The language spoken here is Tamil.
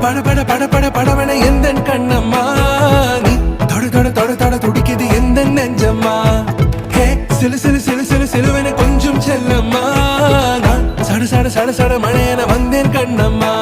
பட பட பட பட படவன எந்தன் கண்ணம்மா நீ தொட தொட தொட தொட துடிக்குது எந்த நெஞ்சம்மா ஹே சிலு சிலு சிலு சிலு சிலுவென கொஞ்சம் செல்லம்மா நான் சட சட சட சட மழையென வந்தேன் கண்ணம்மா